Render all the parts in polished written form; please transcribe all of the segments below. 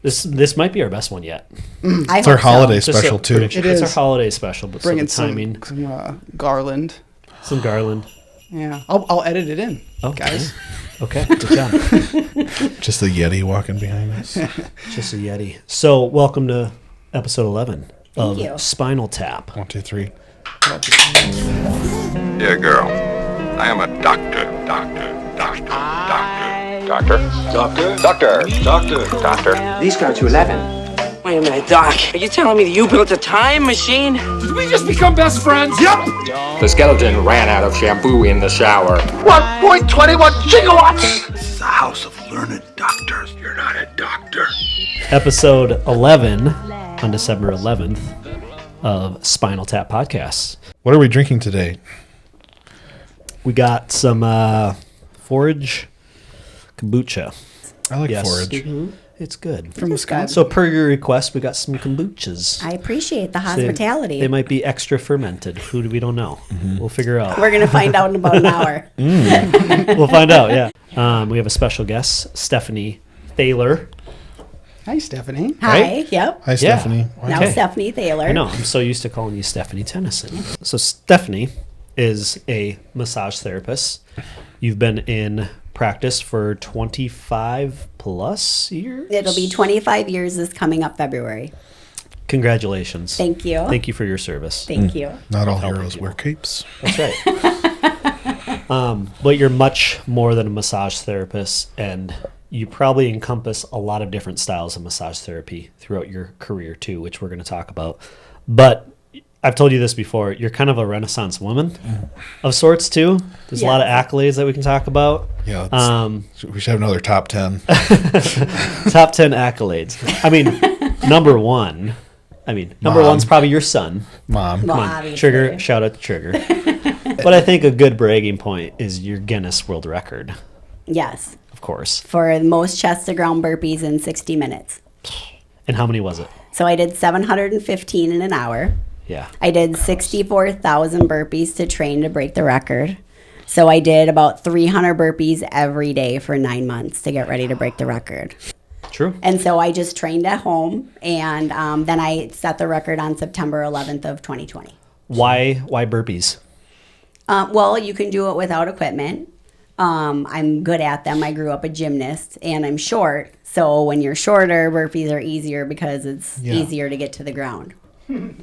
This might be our best one yet. It's our holiday special too. It is our holiday special, but bringing so the timing, some garland. Some garland. Yeah, I'll edit it in, guys. Okay, good job. Just a Yeti walking behind us. Just a Yeti. So, welcome to episode 11 of Spinal Tap. 1, 2, 3. Dear girl, I am a doctor. Doctor. These go to 11. Wait a minute, Doc. Are you telling me that you built a time machine? Did we just become best friends? Yep. The skeleton ran out of shampoo in the shower. 1.21 gigawatts. This is a house of learned doctors. You're not a doctor. Episode 11 on December 11th of Spinal Tap Podcasts. What are we drinking today? We got some Forage kombucha. I like Forage. Mm-hmm. It's good. From Wisconsin. So per your request, we got some kombuchas. I appreciate the hospitality. They might be extra fermented. We don't know. Mm-hmm. We'll figure out. We're going to find out in about an hour. We'll find out, yeah. We have a special guest, Stephanie Thaler. Hi, Stephanie. Hi, Right? yep. Hi, Stephanie. Now Okay. Stephanie Thaler. I know. I'm so used to calling you Stephanie Tennyson. So Stephanie is a massage therapist. You've been in practice for 25 plus years? It'll be 25 years this coming up February. Congratulations. Thank you. Thank you for your service. Thank you. Not all heroes wear capes. That's right. But you're much more than a massage therapist, and you probably encompass a lot of different styles of massage therapy throughout your career too, which we're going to talk about. But I've told you this before, you're kind of a Renaissance woman of sorts too. There's a lot of accolades that we can talk about. Yeah, we should have another top 10. Top 10 accolades. I mean, number one's probably your son. Mom. Well, Come on, obviously. Trigger, shout out to Trigger. But I think a good bragging point is your Guinness World Record, Yes. of course. For the most chest to ground burpees in 60 minutes. And how many was it? So I did 715 in an hour. Yeah. I did 64,000 burpees to train to break the record. So I did about 300 burpees every day for 9 months to get ready to break the record. True. And so I just trained at home, and then I set the record on September 11th of 2020. Why burpees? Well, you can do it without equipment. I'm good at them. I grew up a gymnast, and I'm short. So when you're shorter, burpees are easier because it's easier to get to the ground.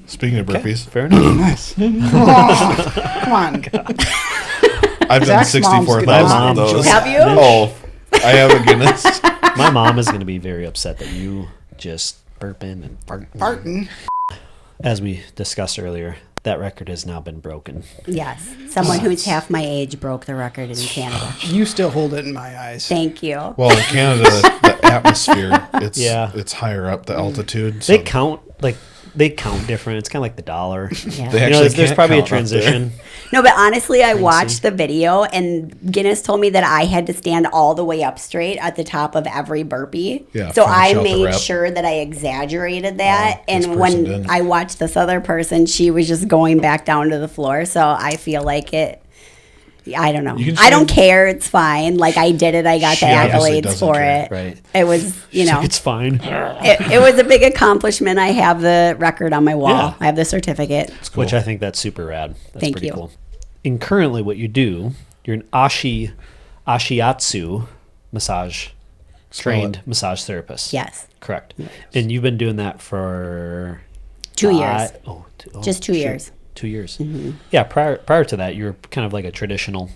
Speaking of burpees. Fair enough. Nice. Oh, come on. I've done Zach's mom's 64,000 of good. those. Have you? Oh, I have a Guinness. My mom is going to be very upset that you just burping and farting. As we discussed earlier, that record has now been broken. Yes. Someone who's half my age broke the record in Canada. You still hold it in my eyes. Thank you. Well, in Canada, the atmosphere, it's higher up, the altitude. So They count different. It's kind of like the dollar. Yeah. They There's can't probably a count up there. transition. No, but honestly, I watched the video, and Guinness told me that I had to stand all the way up straight at the top of every burpee. Yeah, so finish I out the made rep. sure that I exaggerated that. this And person when didn't. I watched this other person, she was just going back down to the floor. So I feel like I don't know. You can I don't change- care. It's fine. Like I did it. I got She the obviously accolades doesn't for care. it. Right. It was, It's fine. it was a big accomplishment. I have the record on my wall. Yeah. I have the certificate. It's cool. Which I think that's super rad. That's Thank pretty you. cool. And currently what you do, you're an Ashiatsu trained massage therapist. Yes. Correct. And you've been doing that for 2 years. Just 2 years. 2 years. Mm-hmm. Yeah, prior to that, you were kind of like a traditional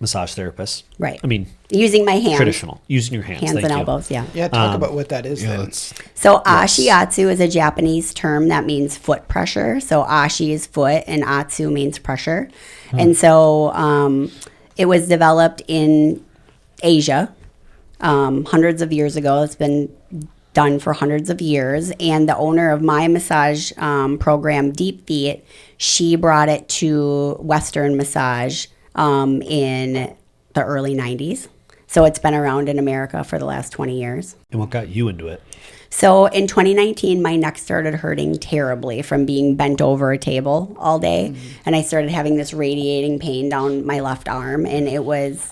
massage therapist. Right. I mean, Using my hands. traditional, using your hands. Hands Thank and you. elbows, yeah. Yeah, talk about what that is Yeah, then. that's So Ashiatsu is a Japanese term that means foot pressure. So Ashi is foot and Atsu means pressure. And so it was developed in Asia hundreds of years ago. It's been done for hundreds of years. And the owner of my massage program, Deep Feet, she brought it to Western massage in the early 90s. So it's been around in America for the last 20 years. And what got you into it? So in 2019, my neck started hurting terribly from being bent over a table all day. And I started having this radiating pain down my left arm, and it was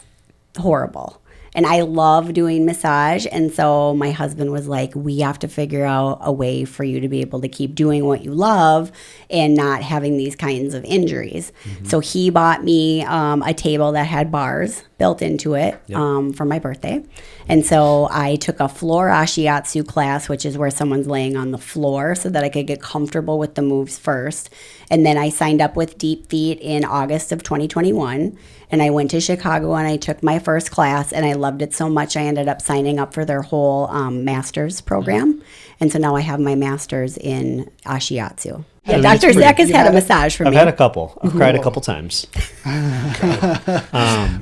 horrible. And I love doing massage. And so my husband was like, we have to figure out a way for you to be able to keep doing what you love and not having these kinds of injuries. So he bought me a table that had bars built into it for my birthday. And so I took a floor Ashiatsu class, which is where someone's laying on the floor so that I could get comfortable with the moves first. And then I signed up with Deep Feet in August of 2021. And I went to Chicago and I took my first class and I loved it so much I ended up signing up for their whole master's program. And so now I have my master's in Ashiatsu. Yeah, Dr. Zach has had a massage for me. I've had a couple. I've cried a couple times.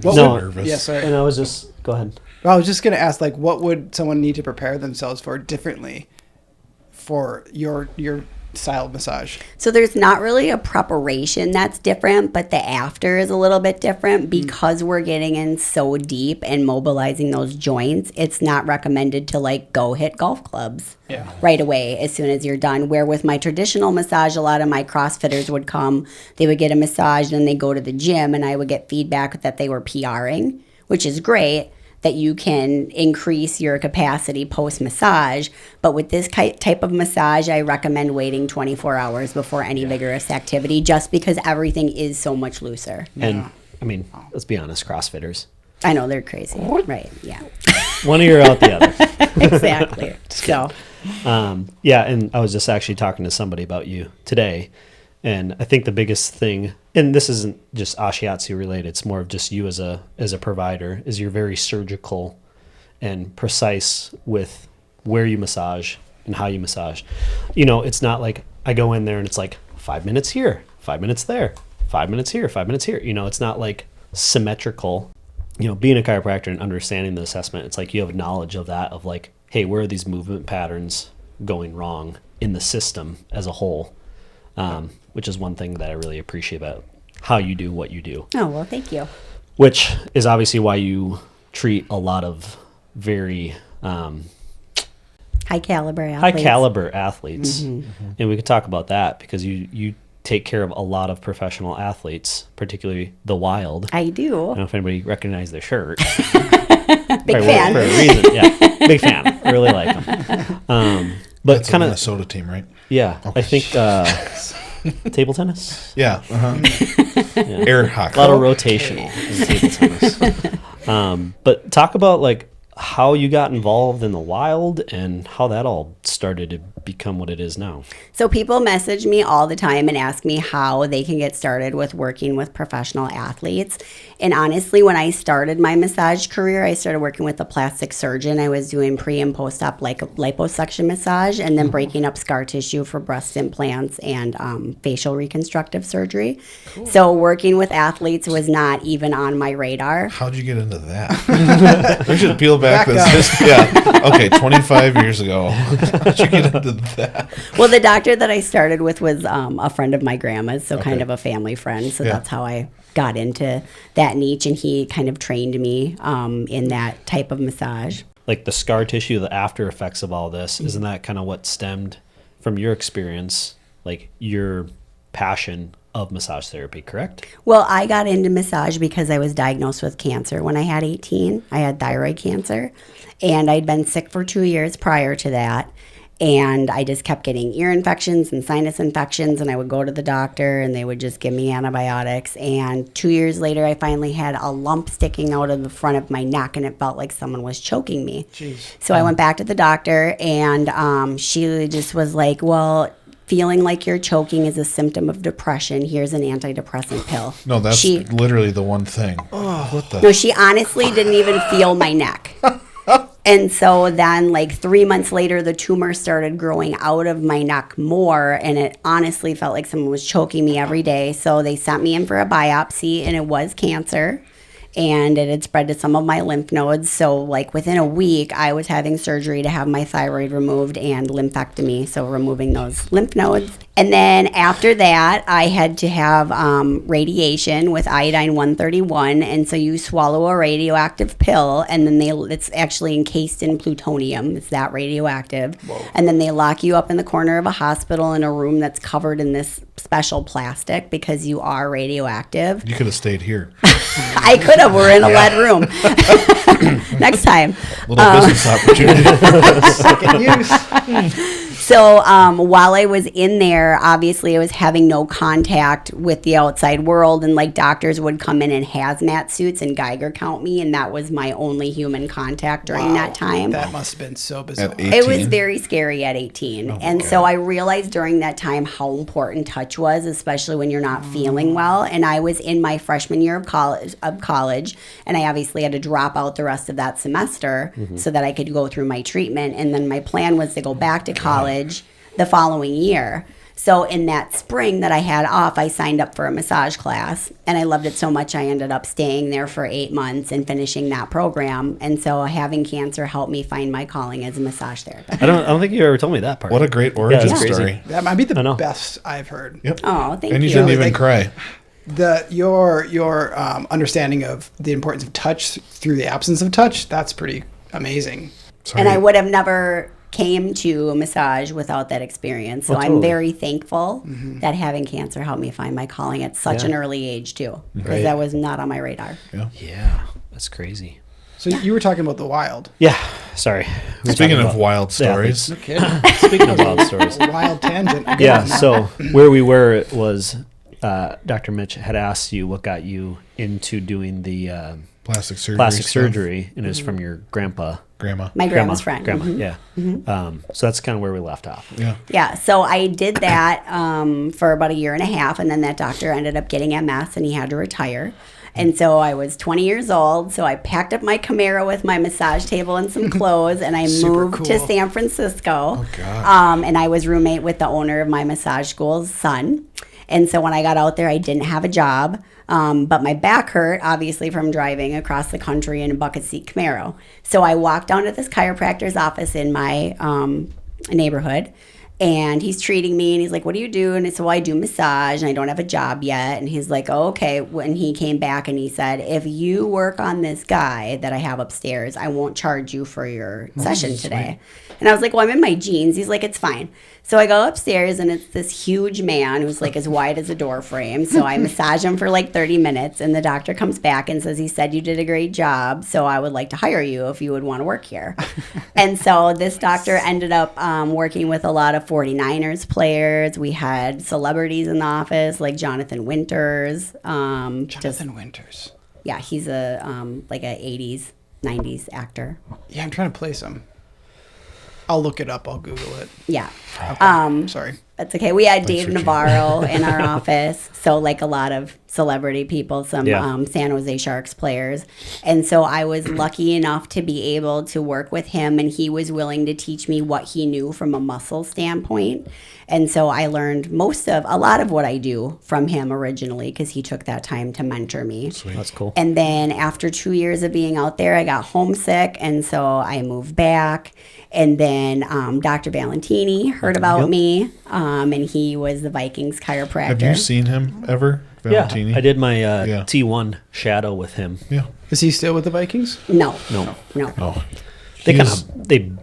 Nervous. Yeah, sorry. And I was just, go ahead. Well, I was just going to ask, like, what would someone need to prepare themselves for differently for your style of massage? So there's not really a preparation that's different, but the after is a little bit different because we're getting in so deep and mobilizing those joints. It's not recommended to like go hit golf clubs right away as soon as you're done. Where with my traditional massage, a lot of my CrossFitters would come, they would get a massage, then they go to the gym, and I would get feedback that they were PRing, which is great, that you can increase your capacity post-massage. But with this type of massage, I recommend waiting 24 hours before any vigorous activity just because everything is so much looser. And, I mean, let's be honest, CrossFitters. I know, they're crazy. Right, yeah. One ear out the other. Exactly. So, Yeah, and I was just actually talking to somebody about you today. And I think the biggest thing, and this isn't just Ashiatsu related, it's more of just you as a provider, is you're very surgical and precise with where you massage and how you massage. You know, it's not like I go in there and it's like 5 minutes here, 5 minutes there, 5 minutes here, 5 minutes here. You know, it's not like symmetrical. You know, being a chiropractor and understanding the assessment, it's like you have knowledge of that, of like, hey, where are these movement patterns going wrong in the system as a whole? Which is one thing that I really appreciate about how you do what you do. oh, well, thank you. Which is obviously why you treat a lot of very High caliber athletes. And we could talk about that because you take care of a lot of professional athletes, particularly the Wild. I do. I don't know if anybody recognized their shirt. Big Probably fan. For a reason. Yeah, big fan. I really like them. But That's kind a of, Minnesota team, right? yeah, I think table tennis. Yeah. Air hockey. A lot of rotational in table tennis. But talk about like how you got involved in the Wild and how that all started to become what it is now. So people message me all the time and ask me how they can get started with working with professional athletes. And honestly, when I started my massage career, I started working with a plastic surgeon. I was doing pre and post-op liposuction massage and then breaking up scar tissue for breast implants and facial reconstructive surgery. Cool. So working with athletes was not even on my radar. How'd you get into that? We should peel back this. Yeah. Okay, 25 years ago. How'd you get into that? Well, the doctor that I started with was a friend of my grandma's, so kind of a family friend. So that's how I got into that niche, and he kind of trained me in that type of massage. Like the scar tissue, the after effects of all this, isn't that kind of what stemmed from your experience, like your passion of massage therapy, correct? Well, I got into massage because I was diagnosed with cancer when I had 18. I had thyroid cancer, and I'd been sick for 2 years prior to that. And I just kept getting ear infections and sinus infections, and I would go to the doctor, and they would just give me antibiotics. And 2 years later, I finally had a lump sticking out of the front of my neck, and it felt like someone was choking me. Jeez. So I went back to the doctor, and she just was like, well, feeling like you're choking is a symptom of depression. Here's an antidepressant pill. No, that's literally the one thing. Oh, what the? No, she honestly didn't even feel my neck. And so then, like 3 months later, the tumor started growing out of my neck more, and it honestly felt like someone was choking me every day. So they sent me in for a biopsy, and it was cancer, and it had spread to some of my lymph nodes. So, like within a week, I was having surgery to have my thyroid removed and lympectomy, so removing those lymph nodes. And then after that, I had to have radiation with iodine-131. And so you swallow a radioactive pill, and then it's actually encased in plutonium. It's that radioactive. Whoa. And then they lock you up in the corner of a hospital in a room that's covered in this special plastic because you are radioactive. You could have stayed here. I could have. We're in a lead room. Next time. Little business opportunity. Second use. So while I was in there, obviously I was having no contact with the outside world, and like doctors would come in hazmat suits and Geiger count me, and that was my only human contact during that time. That must have been so bizarre. At 18? It was very scary at 18. And so I realized during that time how important touch was, especially when you're not feeling well. And I was in my freshman year of college, and I obviously had to drop out the rest of that semester so that I could go through my treatment. And then my plan was to go back to college the following year. So in that spring that I had off, I signed up for a massage class, and I loved it so much I ended up staying there for 8 months and finishing that program. And so having cancer helped me find my calling as a massage therapist. I don't think you ever told me that part. What a great origin that's crazy. story. That might be I know. the best I've heard. Yep. Oh, thank And you you. didn't even Like- cry. Your understanding of the importance of touch through the absence of touch, that's pretty amazing. And I would have never came to a massage without that experience. So Oh, I'm totally. very thankful that having cancer helped me find my calling at such an early age too, because Right. that was not on my radar. Yeah, that's crazy. So you were talking about the wild. Yeah, sorry. We were Speaking talking of about- wild Yeah, stories, speaking of wild stories. A wild tangent. Again, Yeah, so where we were was Dr. Mitch had asked you what got you into doing the plastic surgery. plastic stuff. surgery, and it was from your grandma. Grandma. My grandma's friend. Grandma, Mhm. yeah. So that's kind of where we left off. Yeah. Yeah, so I did that for about a year and a half, and then that doctor ended up getting MS, and he had to retire. And so I was 20 years old, so I packed up my Camaro with my massage table and some clothes, and I moved to cool. San Francisco. Oh, God. And I was roommate with the owner of my massage school's son. And so when I got out there, I didn't have a job, but my back hurt, obviously, from driving across the country in a bucket seat Camaro. So I walked down to this chiropractor's office in my neighborhood, and he's treating me, and he's like, "What do you do?" And I said, "Well, I do massage, and I don't have a job yet." And he's like, "Oh, okay." When he came back and he said, "If you work on this guy that I have upstairs, I won't charge you for your session today." And I was like, "Well, I'm in my jeans." He's like, "It's fine." So I go upstairs, and it's this huge man who's like as wide as a door frame. So I massage him for like 30 minutes, and the doctor comes back and says, "He said you did a great job, so I would like to hire you if you would want to work here." And so this doctor ended up working with a lot of 49ers players. We had celebrities in the office like Jonathan Winters. Jonathan Winters. Yeah, he's a like a 80s, 90s actor. Yeah, I'm trying to place him. I'll look it up. I'll Google it. Yeah. Sorry. That's okay. We had Dave for Navarro in our office. So, like a lot of celebrity people, some Yeah. San Jose Sharks players. And so I was lucky enough to be able to work with him, and he was willing to teach me what he knew from a muscle standpoint. And so I learned a lot of what I do from him originally, because he took that time to mentor me. That's cool. And then after 2 years of being out there, I got homesick, and so I moved back. And then Dr. Valentini heard about me, and he was the Vikings chiropractor. Have you seen him ever, Valentini? Yeah, I did my Yeah. T1 shadow with him. Yeah. Is he still with the Vikings? No. No, Oh. they kind He's- of they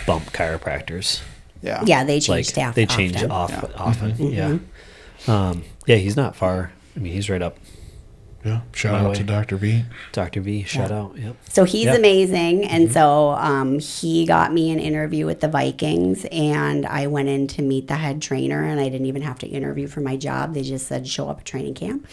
bump chiropractors. Yeah. Yeah, they change Like staff. they change often. often. Yeah. Yeah, he's not far. I mean, he's right up. Yeah. Shout By out the way. to Dr. V. Dr. V, shout out. Yep. So he's Yeah. amazing. And so he got me an interview with the Vikings, and I went in to meet the head trainer, and I didn't even have to interview for my job. They just said, show up at training camp.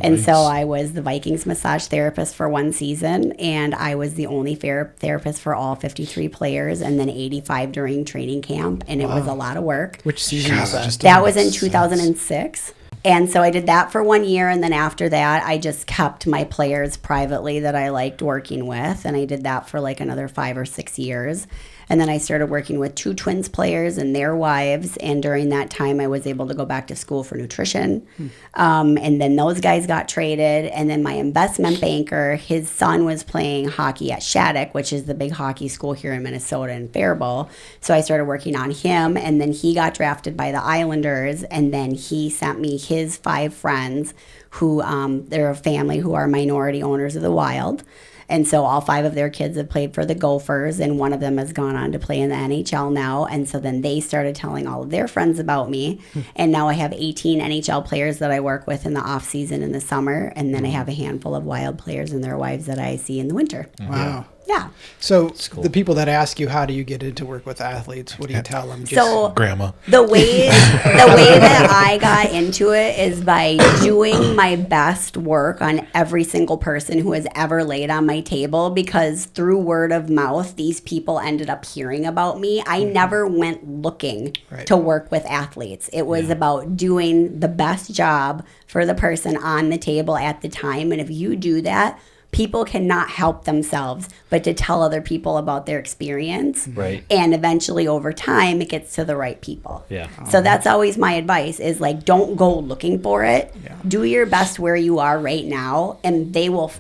And so I was the Vikings massage therapist for one season, and I was the only therapist for all 53 players, and then 85 during training camp. And it was a lot of work. Which season was that? That was in 2006. And so I did that for 1 year, and then after that, I just kept my players privately that I liked working with, and I did that for like another 5 or 6 years. And then I started working with 2 twins players and their wives, and during that time, I was able to go back to school for nutrition. And then those guys got traded, and then my investment banker, his son was playing hockey at Shattuck, which is the big hockey school here in Minnesota in Faribault. So I started working on him, and then he got drafted by the Islanders, and then he sent me his 5 friends who they're a family who are minority owners of the Wild. And so all 5 of their kids have played for the Gophers, and one of them has gone on to play in the NHL now. And so then they started telling all of their friends about me. And now I have 18 NHL players that I work with in the off season in the summer. And then I have a handful of wild players and their wives that I see in the winter. Wow. Yeah. So the people that ask you, how do you get into work with athletes? What do you tell them? So Grandma. the way that I got into it is by doing my best work on every single person who has ever laid on my table, because through word of mouth, these people ended up hearing about me. I never went looking to work with athletes. It was about doing the best job for the person on the table at the time. And if you do that, people cannot help themselves but to tell other people about their experience. Right. And eventually over time, it gets to the right people. Yeah. So that's always my advice is like, don't go looking for it. Yeah. Do your best where you are right now, and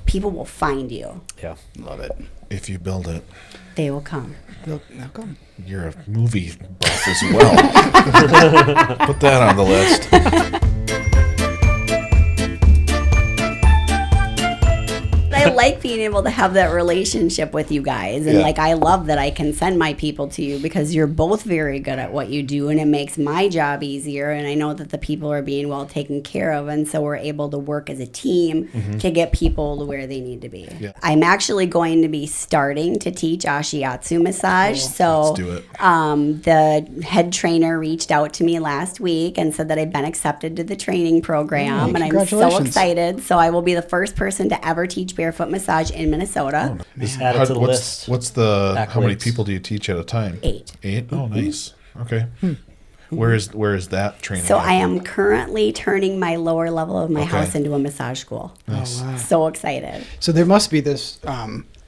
people will find you. Yeah. Love it. If you build it, They will come. They'll come. you're a movie buff as well. Put that on the list. I like being able to have that relationship with you guys. And like, I love that I can send my people to you because you're both very good at what you do, and it makes my job easier. And I know that the people are being well taken care of. And so we're able to work as a team to get people to where they need to be. Yeah. I'm actually going to be starting to teach Ashiatsu massage. Cool. So Let's do it. the head trainer reached out to me last week and said that I've been accepted to the training program. And I'm so congratulations. excited. So I will be the first person to ever teach barefoot massage in Minnesota. Just add it to the list. What's the how many Accolades. people do you teach at a time? 8. 8? Oh, nice. Okay. Where is that training? So at? I am currently turning my lower level of my Okay. house into a massage school. Nice. Oh, wow. So excited. So there must be this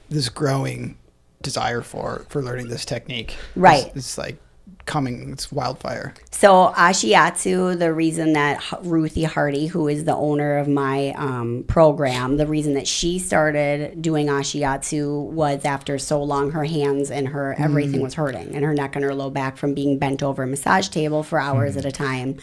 this growing desire for learning this technique. Right. It's like coming. It's wildfire. So Ashiatsu, the reason that Ruthie Hardy, who is the owner of my program, the reason that she started doing Ashiatsu was after so long her hands and her everything was hurting, and her neck and her low back from being bent over a massage table for hours at a time.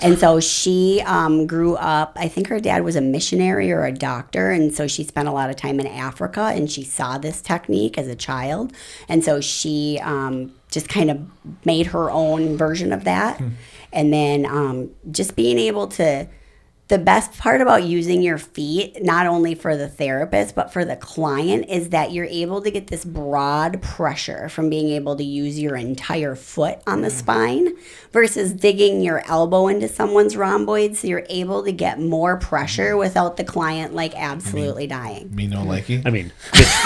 And so she grew up, I think her dad was a missionary or a doctor, and so she spent a lot of time in Africa, and she saw this technique as a child. And so she just kind of made her own version of that. And then just being able to, the best part about using your feet, not only for the therapist, but for the client, is that you're able to get this broad pressure from being able to use your entire foot on the spine versus digging your elbow into someone's rhomboid. So you're able to get more pressure without the client like absolutely dying. Me no likey. I mean,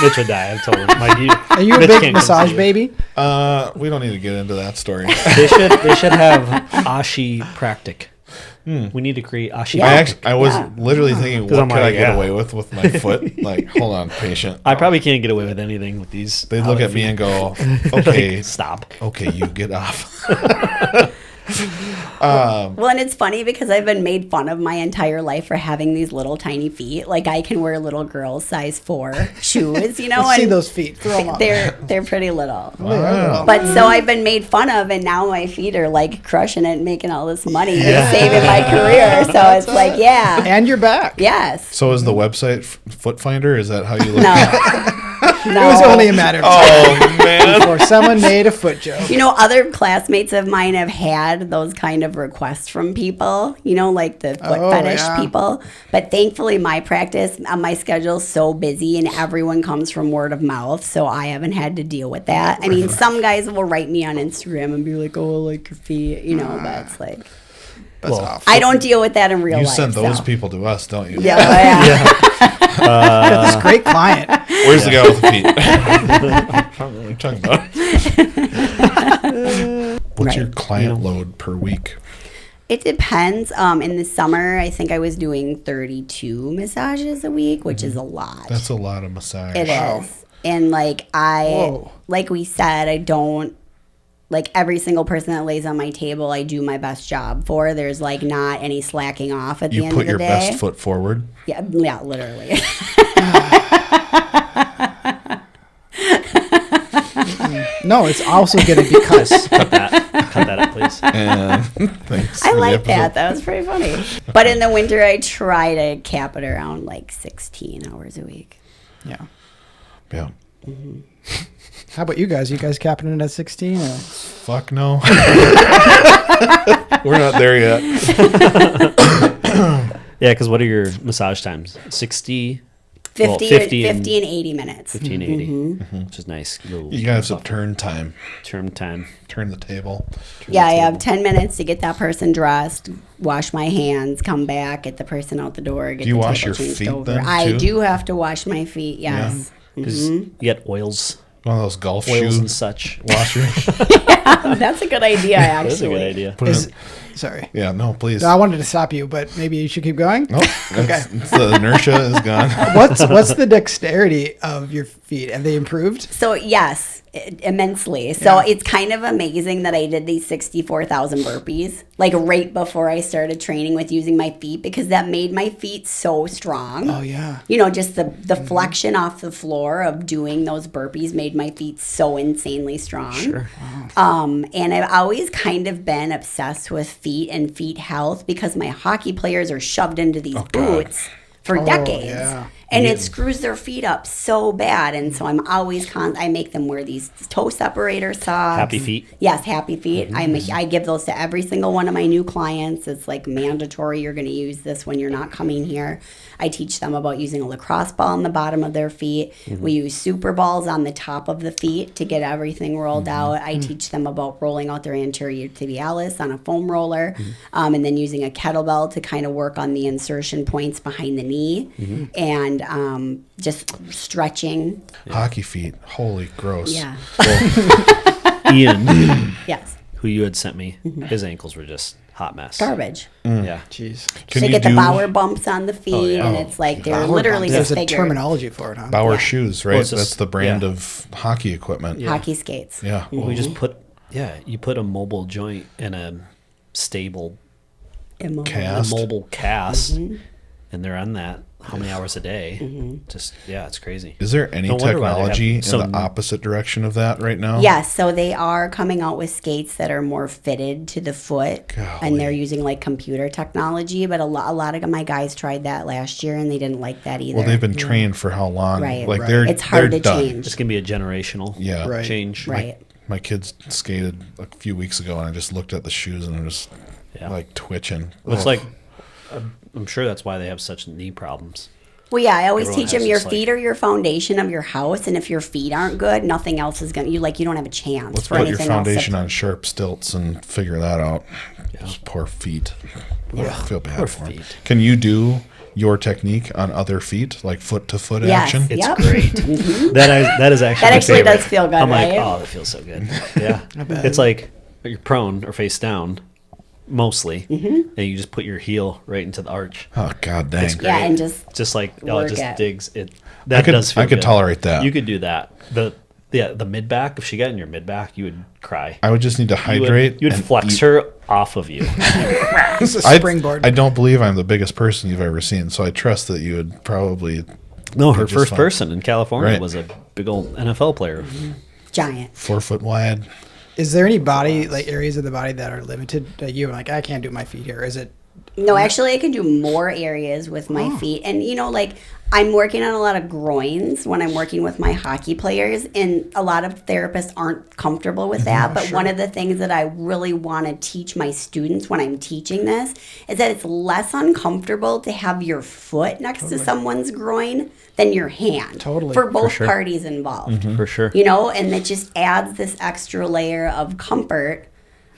Mitch would die. I've told him. Are you a Mitch big can't come massage see you. baby? We don't need to get into that story. They should have Ashipractic. We need to create Ashi. Yeah. I was literally thinking, what I'm could I like, get yeah. away with my foot? Like, hold on, patient. I probably can't get away with anything with these. They'd look at me and go, okay, Stop. okay, you get off. Well, and it's funny because I've been made fun of my entire life for having these little tiny feet. Like I can wear little girl size 4 shoes, you know. Let's see and those feet. Throw 'em up. They're pretty little. Wow. But so I've been made fun of, and now my feet are like crushing it, and making all this money, saving my career. So it's like, yeah, And you're back. yes, So is the website Foot Finder? Is that how you look? no, It was only a matter of time Oh man. before someone made a foot joke. You know, other classmates of mine have had those kind of requests from people, you know, like the foot Oh, fetish yeah. people. But thankfully, my practice, my schedule's so busy and everyone comes from word of mouth. So I haven't had to deal with that. I mean, some guys will write me on Instagram and be like, oh, I like your feet, you know, but it's like, That's Well, off. I don't deal with that in real You life. send those so. people to us, don't you? Yeah. Got this great client. Where's the guy with the feet? What are you talking about? What's your Right. client load per week? It depends. In the summer, I think I was doing 32 massages a week, which is a lot. That's a lot of massage. It is. And like Whoa. like we said, I don't, like every single person that lays on my table, I do my best job for. There's like not any slacking off at the You end put of the your day. best foot forward. Yeah, literally. No, it's also going to be cuss. Cut that up, please. And thanks. I for the like episode. that. That was pretty funny. But in the winter, I try to cap it around like 16 hours a week. Yeah. Yeah. How about you guys? You guys capping it at 16? Or? Fuck no. We're not there yet. Yeah, because what are your massage times? 60? 50, 50 and 80 minutes. 50 and 80, which is nice. Little You got some turn time. term time. Turn the table. Yeah, I have 10 minutes to get that person dressed, wash my hands, come back, get the person out the door, get Do you the wash table your changed feet over. then, I too? do have to wash my feet, yes. Because you get oils One of those golf and shoe such. washers. That's a good idea, actually. That's a good idea. Put it Is, in- sorry. yeah, no, please. No, I wanted to stop you, but maybe you should keep going. Nope. It's the inertia is gone. What's the dexterity of your feet? Have they improved? So, yes, immensely. So, it's kind of amazing that I did these 64,000 burpees, like right before I started training with using my feet, because that made my feet so strong. Oh, yeah. You know, just the flexion off the floor of doing those burpees made my feet so insanely strong. Sure. And I've always kind of been obsessed with feet and feet health because my hockey players are shoved into these boots for decades. yeah. And it screws their feet up so bad. And so I'm always I make them wear these toe separator socks. Happy feet. Yes, happy feet. I give those to every single one of my new clients. It's like mandatory. You're going to use this when you're not coming here. I teach them about using a lacrosse ball on the bottom of their feet. We use super balls on the top of the feet to get everything rolled out. I teach them about rolling out their anterior tibialis on a foam roller, and then using a kettlebell to kind of work on the insertion points behind the knee, and just stretching. Hockey feet. Holy gross. Yeah. Ian, Yes. who you had sent me, his ankles were just hot mess. Garbage. Yeah. Jeez. Can They you get the do Bauer bumps on the feet, yeah. and it's like they're Bauer literally bumps. There's a disfigured. terminology for it, huh? Bauer Yeah. shoes, right? Well, it's just- That's the brand yeah. of hockey equipment. Yeah. Hockey skates. We just put, you put a mobile joint in a stable, Immobile. Cast. a mobile cast, and they're on that how many hours a day? Just, it's crazy. Is there any No wonder why they have technology in some- the opposite direction of that right now? Yes, so they are coming out with skates that are more fitted to the foot, and they're using like computer technology. But a lot of my guys tried that last year, and they didn't like that either. Well, they've been trained for how long? Right. Like Right. they're It's hard they're to done. change. It's going to be a generational Yeah. Right. change. Right. My kids skated a few weeks ago, and I just looked at the shoes and I'm just like twitching. It's Ugh. like, I'm sure that's why they have such knee problems. Well, yeah, I always Everyone teach them has your this, like- feet are your foundation of your house, and if your feet aren't good, nothing else is gonna. You don't have a chance Let's for put your anything foundation else. on sharp stilts and figure that out. Those poor feet. Ugh, I feel bad Poor for 'em. feet. Can you do your technique on other feet, like foot to foot Yes. action? It's Yep. great. That is actually That my actually favorite. does feel good, I'm right? like, oh, that feels so good. Yeah. It's like you're prone or face down, mostly, and you just put your heel right into the arch. Oh god dang! Yeah, and just Just it Work just it. digs it. That does feel I could good. tolerate that. You could do that. The mid back. If she got in your mid back, you would cry. I would just need to hydrate. You'd and flex eat. her off of you. It's a I springboard. I don't believe I'm the biggest person you've ever seen, so I trust that you would probably No, her just first fine. person in California Right. was a big old NFL player. giant. 4 foot wide. Is there any body, like areas of the body that are limited that you're like, I can't do my feet here? Is it? No, actually, I can do more areas with my feet. And, like, I'm working on a lot of groins when I'm working with my hockey players. And a lot of therapists aren't comfortable with that. But one of the things that I really want to teach my students when I'm teaching this is that it's less uncomfortable to have your foot next to someone's groin than your hand. Totally. For both sure. parties involved. For sure. And it just adds this extra layer of comfort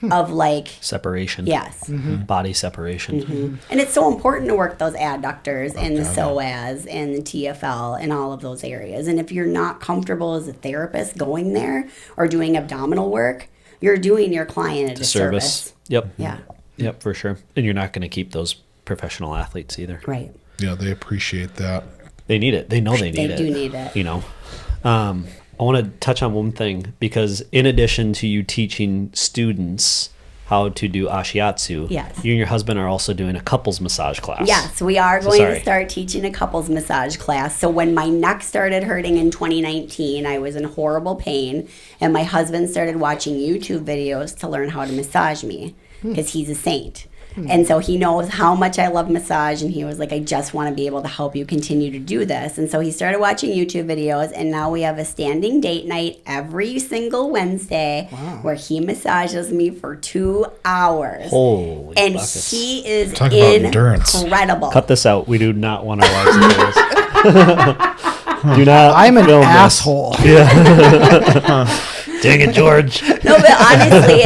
of like, Separation. yes. Body separation. And it's so important to work those adductors and the psoas and the TFL and all of those areas. And if you're not comfortable as a therapist going there or doing abdominal work, you're doing your client a disservice. Yep. Yeah, Yep, for sure. And you're not going to keep those professional athletes either. right. Yeah, they appreciate that. They need it. They know they need They it. do need it. I want to touch on one thing because in addition to you teaching students how to do Ashiatsu, Yes. you and your husband are also doing a couples massage class. Yes, we are going sorry. to start teaching a couples massage class. So when my neck started hurting in 2019, I was in horrible pain, and my husband started watching YouTube videos to learn how to massage me because he's a saint. And so he knows how much I love massage, and he was like, I just want to be able to help you continue to do this. And so he started watching YouTube videos, and now we have a standing date night every single Wednesday where he massages me for 2 hours. Holy and buckets. he is Talk about endurance. incredible. Cut this out. We do not want our lives to do this. Do not. I'm an film this. asshole. Dang it, George. No, but honestly,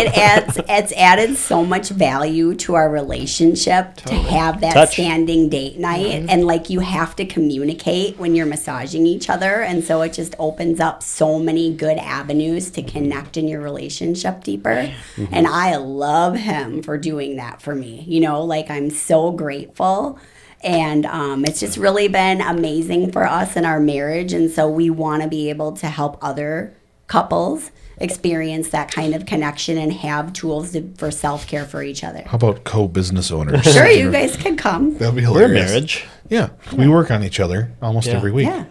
it's added so much value to our relationship to have that Touch. standing date night, and like you have to communicate when you're massaging each other, and so it just opens up so many good avenues to connect in your relationship deeper. And I love him for doing that for me. You know, like I'm so grateful. And it's just really been amazing for us in our marriage, and so we want to be able to help other couples experience that kind of connection and have tools for self-care for each other. How about co-business owners? Sure, you guys can come. That'd be We're a hilarious. marriage. Yeah, we work on each other almost Yeah. every week. Yeah.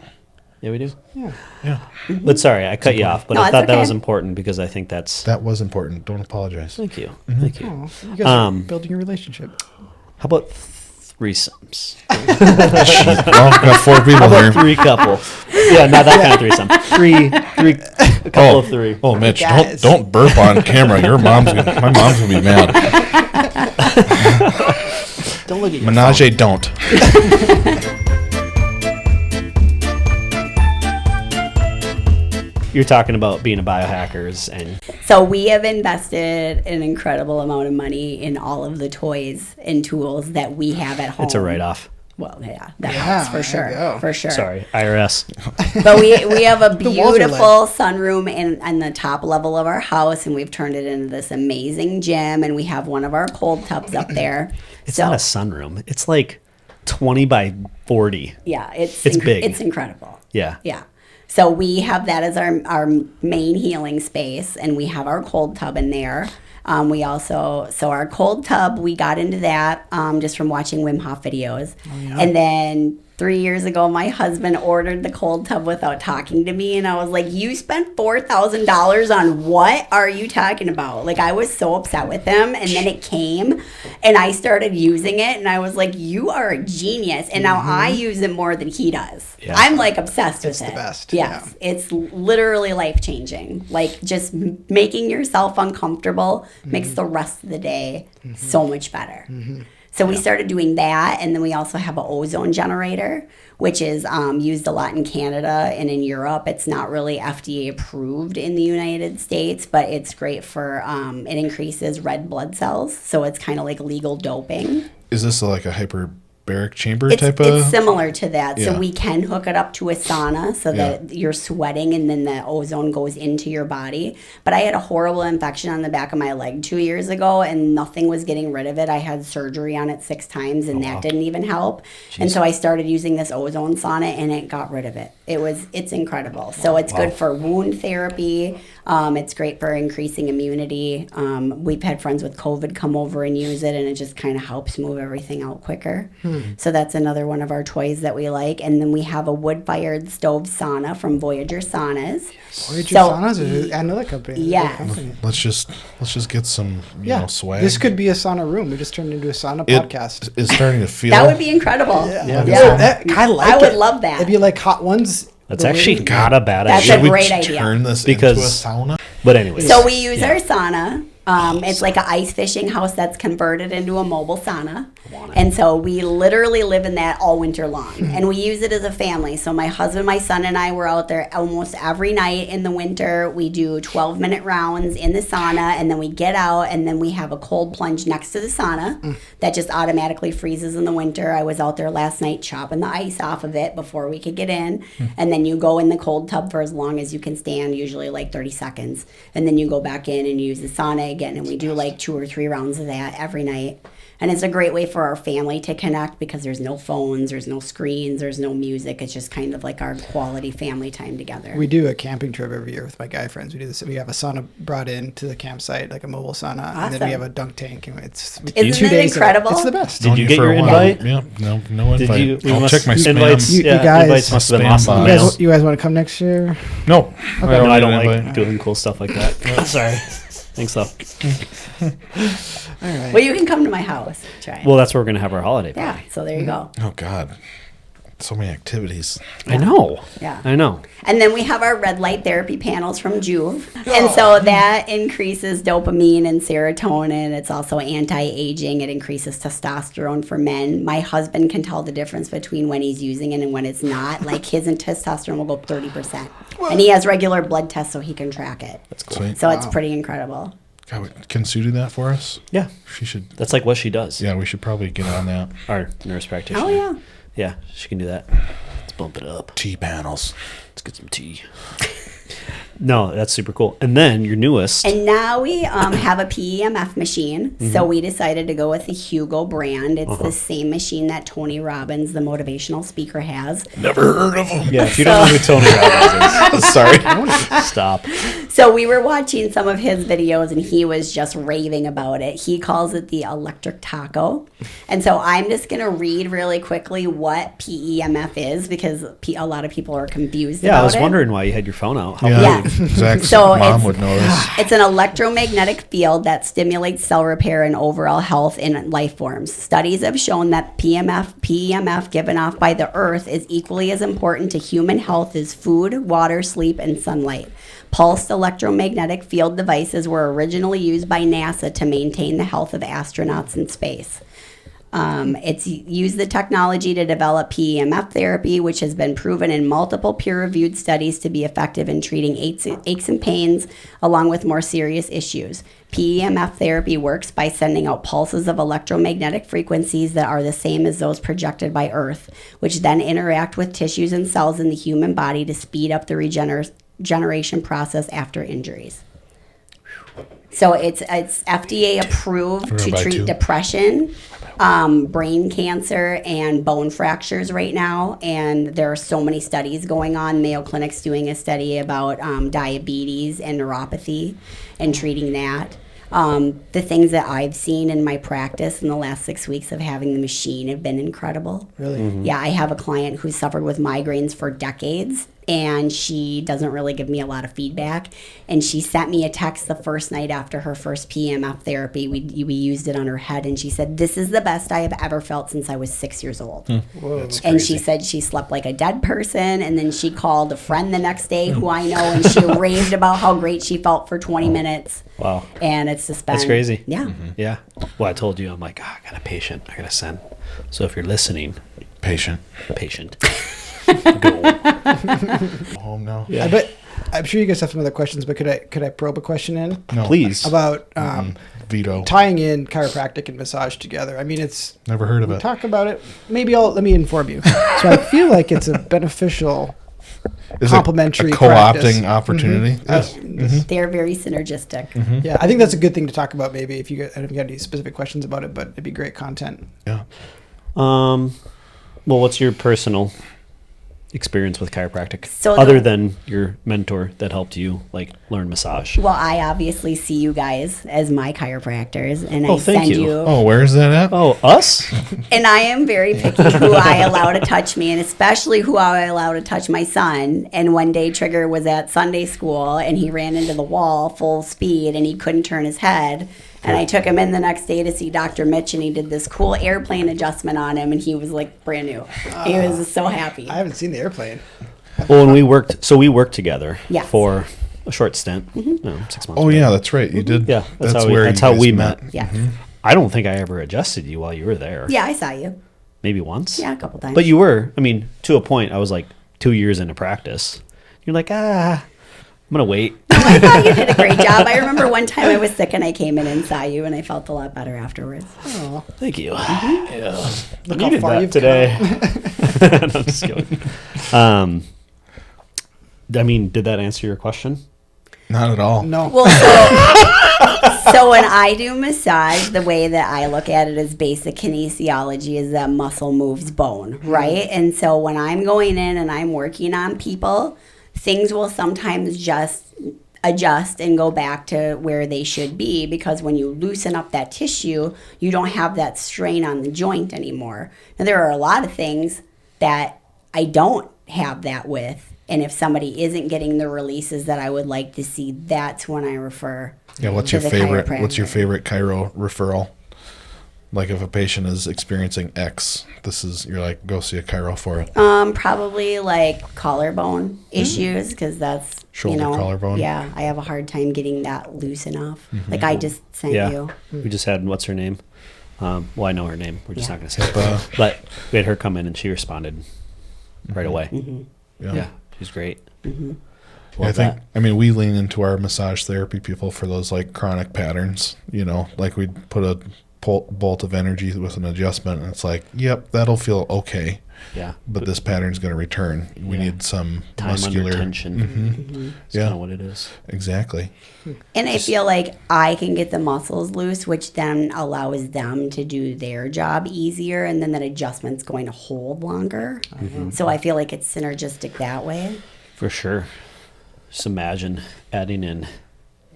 Yeah, we do. Yeah, But sorry, I cut you off. But No, I it's thought that okay. was important because I think that's. that was important. Don't apologize. Thank you. Thank you. Oh, you guys are building a relationship. How about threesomes? Well, we've got 4 people How here. about 3 couple? Yeah, not that kind of threesome. A couple of 3. Oh, Mitch, Guys. don't burp on camera. My mom's gonna be mad. Don't look at your Menage, don't. You're talking about being a biohackers and So we have invested an incredible amount of money in all of the toys and tools that we have at home. it's a write-off. Well, yeah, that helps for there you go. sure, for sure. Sorry, IRS. But we have a walls are beautiful sunroom in the top level of our house, and we've turned it into this amazing gym, and we have one of our cold tubs up there. It's so not a sunroom. It's like 20 by 40. yeah, it's big. It's incredible. Yeah. Yeah. So we have that as our main healing space, and we have our cold tub in there. We also, so our cold tub, we got into that just from watching Wim Hof videos. And then 3 years ago, my husband ordered the cold tub without talking to me. And I was like, you spent $4,000 on what are you talking about? Like, I was so upset with him. And then it came and I started using it. And I was like, you are a genius. And now I use it more than he does. Yeah. I'm like obsessed with it. the best, Yes. It's literally life changing. Like, just making yourself uncomfortable makes the rest of the day so much better. So we started doing that, and then we also have an ozone generator, which is used a lot in Canada and in Europe. It's not really FDA approved in the United States, but it's great for, it increases red blood cells, so it's kind of like legal doping. Is this like a hyperbaric chamber It's type of? similar to that. Yeah. So we can hook it up to a sauna so that you're sweating and then the ozone goes into your body. But I had a horrible infection on the back of my leg 2 years ago and nothing was getting rid of it. I had surgery on it 6 times and that didn't even help. And so I started using this ozone sauna and it got rid of it. It's incredible. So it's good for wound therapy. It's great for increasing immunity. We've had friends with COVID come over and use it, and it just kind of helps move everything out quicker. So that's another one of our toys that we like. And then we have a wood-fired stove sauna from Voyager Saunas. Voyager So- Saunas is another company. Big Yes. company. Let's just get some swag. This could be a sauna room. We just turned into a sauna It podcast. is starting to feel. That would be incredible. I like I it. would love that. If you like hot ones, That's the actually way- not a bad That's idea. a we great just idea. turn this Because- into a sauna? But anyways. So we use our sauna. It's like an ice fishing house that's converted into a mobile sauna. And so we literally live in that all winter long. And we use it as a family. So my husband, my son, and I were out there almost every night in the winter. We do 12-minute rounds in the sauna, and then we get out, and then we have a cold plunge next to the sauna that just automatically freezes in the winter. I was out there last night chopping the ice off of it before we could get in. And then you go in the cold tub for as long as you can stand, usually like 30 seconds. And then you go back in and use the sauna again, and we do like 2 or 3 rounds of that every night. And it's a great way for our family to connect because there's no phones, there's no screens, there's no music. It's just kind of like our quality family time together. We do a camping trip every year with my guy friends. We do this. We have a sauna brought in to the campsite, like a mobile sauna, and then Awesome. we have a dunk tank. And it's Isn't 2 it days of incredible? It's the best. Did you get For your a while. invite? Yeah, no invite. Did you? we I'll must- check my spam. invites. You yeah, guys- invites must have been Spam lost in the box. mail. You guys want to come next year? No, No, I don't invite. like doing cool stuff like that. Sorry. Thanks, though. All right. Well, you can come to my house. Try. Well, that's where we're going to have our holiday party. Yeah, so there you go. Oh God, so many activities. I know. Yeah. I know. And then we have our red light therapy panels from Juve. And so that increases dopamine and serotonin. It's also anti-aging. It increases testosterone for men. My husband can tell the difference between when he's using it and when it's not. Like his testosterone will go 30%. And he has regular blood tests so he can track it. That's cool. Sweet. So it's pretty incredible. God, can Sue do that for us? Yeah. She should. That's like what she does. Yeah, we should probably get on that. Our nurse practitioner. Oh, yeah. Yeah, she can do that. Let's bump it up. Tea panels. Let's get some tea. No, that's super cool. And then your newest. And now we have a PEMF machine. So we decided to go with the Hugo brand. It's the same machine that Tony Robbins, the motivational speaker, has. Never heard of them. Yeah, if you don't know who Tony Robbins Sorry. is, stop. So we were watching some of his videos and he was just raving about it. He calls it the electric taco. And so I'm just going to read really quickly what PEMF is because a lot of people are confused Yeah, about I was it. wondering why you had your phone out. How Yeah. Zach's So mom it's- would know this. It's an electromagnetic field that stimulates cell repair and overall health in life forms. Studies have shown that PEMF given off by the earth is equally as important to human health as food, water, sleep, and sunlight. Pulsed electromagnetic field devices were originally used by NASA to maintain the health of astronauts in space. It's used the technology to develop PEMF therapy, which has been proven in multiple peer-reviewed studies to be effective in treating aches and pains, along with more serious issues. PEMF therapy works by sending out pulses of electromagnetic frequencies that are the same as those projected by Earth, which then interact with tissues and cells in the human body to speed up the regeneration process after injuries. So it's FDA approved to by treat two. depression, brain cancer, and bone fractures right now. And there are so many studies going on. Mayo Clinic's doing a study about diabetes and neuropathy and treating that. The things that I've seen in my practice in the last 6 weeks of having the machine have been incredible. Really? Yeah, I have a client who suffered with migraines for decades, and she doesn't really give me a lot of feedback. And she sent me a text the first night after her first PEMF therapy. We used it on her head, and she said, "This is the best I have ever felt since I was 6 years old." And she said she slept like a dead person, and then she called a friend the next day who I know, and she raved about how great she felt for 20 minutes. Wow. And it's just been... That's crazy. Yeah. Yeah. Well, I told you, I'm like, I got a patient I got to send. So if you're listening, Patient. go. Home now. Yeah. I bet. I'm sure you guys have some other questions, but could I probe a question in No. Please. about Veto. tying in chiropractic and massage together? I mean, it's Never heard of we it. talk about it. Let me inform you. So I feel like it's a beneficial, Is complementary it a co-opting practice. opportunity? Yes. They're very synergistic. Yeah, I think that's a good thing to talk about. Maybe if you got any specific questions about it, but it'd be great content. Yeah. Well, what's your personal experience with chiropractic So other than your mentor that helped you like learn massage? Well, I obviously see you guys as my chiropractors, and Oh, I thank send you. you. Oh, where is that at? Oh, us? And I am very picky who I allow to touch me, and especially who I allow to touch my son. And one day, Trigger was at Sunday school, and he ran into the wall full speed, and he couldn't turn his head. And I took him in the next day to see Dr. Mitch, and he did this cool airplane adjustment on him, and he was like brand new. He was so happy. I haven't seen the airplane. Well, when we worked together Yes. for a short stint, 6 months. Oh, yeah, that's right. You did. Yeah, that's how where you guys we met. Yeah. I don't think I ever adjusted you while you were there. Yeah, I saw you. Maybe once. Yeah, a couple times. But you were, I mean, to a point, I was like 2 years into practice. You're like, I'm going to wait. I thought you did a great job. I remember one time I was sick and I came in and saw you, and I felt a lot better afterwards. Thank you. Yeah. Look how Needed far that you've today. No, I'm just kidding. I mean, did that answer your question? Not at all. No. Well, so when I do massage, the way that I look at it is basic kinesiology is that muscle moves bone, right? And so when I'm going in and I'm working on people, things will sometimes just adjust and go back to where they should be, because when you loosen up that tissue, you don't have that strain on the joint anymore. Now, there are a lot of things that I don't have that with, And if somebody isn't getting the releases that I would like to see, that's when I refer. Yeah, what's to your the favorite? chiropractor. What's your favorite chiro referral? Like if a patient is experiencing X, you're like, go see a chiro for it. Probably like collarbone issues, because that's Shoulder, collarbone? Yeah, I have a hard time getting that loose enough. Like I just sent Yeah. you. We just had, what's her name? Well, I know her name. We're just Yeah. not going to say it. But we had her come in and she responded right away. Yeah, she's great. Yeah, I Love think. that. I mean, we lean into our massage therapy people for those like chronic patterns. Like we'd put a bolt of energy with an adjustment, and it's like, yep, that'll feel okay. Yeah. But this pattern's going to return. We need some Time muscular under tension. That's Yeah. kind of what it is. Exactly. And I feel like I can get the muscles loose, which then allows them to do their job easier, and then that adjustment's going to hold longer. So I feel like it's synergistic that way. For sure. Just imagine adding in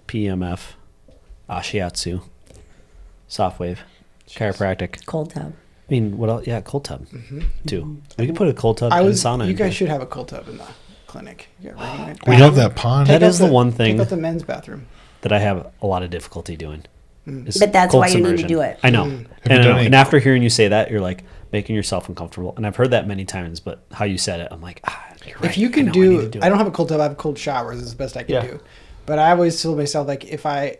PEMF, Ashiatsu, soft wave, chiropractic. Cold tub. I mean, what else? Yeah, cold tub too. We could put a cold tub I and was. sauna. You in guys here. should have a cold tub in the clinic. You got right in it. We have that pond. That Take is out the one thing Take out the men's bathroom. that I have a lot of difficulty doing. is But that's cold why you need to submersion. do it. I know. Have you And, I done know. any- And after hearing you say that, you're like making yourself uncomfortable. And I've heard that many times, but how you said it, I'm like, you're right. If you can I know I need do, to I don't have a cold tub. I have cold showers. Is the best I can Yeah. do. But I always tell myself like if I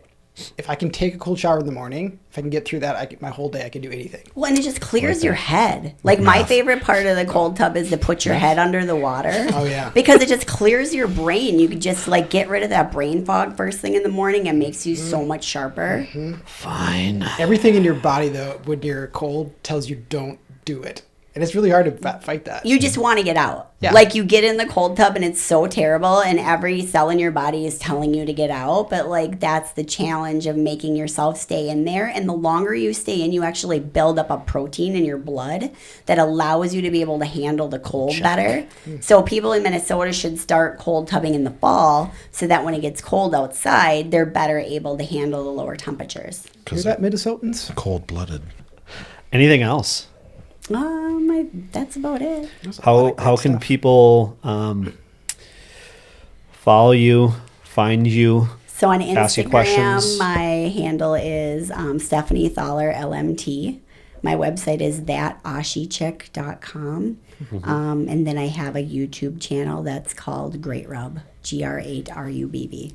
can take a cold shower in the morning, if I can get through that, my whole day I can do anything. Well, and it just clears your head. Like my favorite part of the cold tub is to put your head under the water. Oh, yeah. Because it just clears your brain. You can just like get rid of that brain fog first thing in the morning and makes you so much sharper. Fine. Everything in your body though, when you're cold, tells you don't do it, and it's really hard to fight that. You just want to get out. Yeah. Like you get in the cold tub and it's so terrible and every cell in your body is telling you to get out. But like that's the challenge of making yourself stay in there. And the longer you stay in, you actually build up a protein in your blood that allows you to be able to handle the cold better. So people in Minnesota should start cold tubbing in the fall so that when it gets cold outside, they're better able to handle the lower temperatures. Hear that, Minnesotans? Cold-blooded. Anything else? That's about it. How can people follow you, find you? So on Ask you questions. Instagram, my handle is Stephanie Thaler LMT. My website is thatashichick.com. And then I have a YouTube channel that's called Great Rub, GR8RUBB.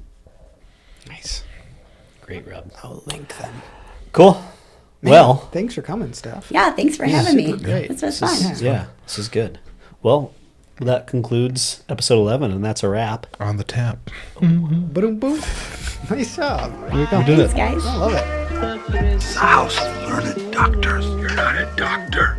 Nice. Great rub. I'll link them. Cool. Well, Thanks for coming, Steph. Yeah, thanks for having me. great. This was fun. yeah, this is good. Well, that concludes episode 11, and that's a wrap. On the tap. Boom, boom. Nice job. We did it. Thanks, guys. I love it. It's the house of learned doctors. You're not a doctor.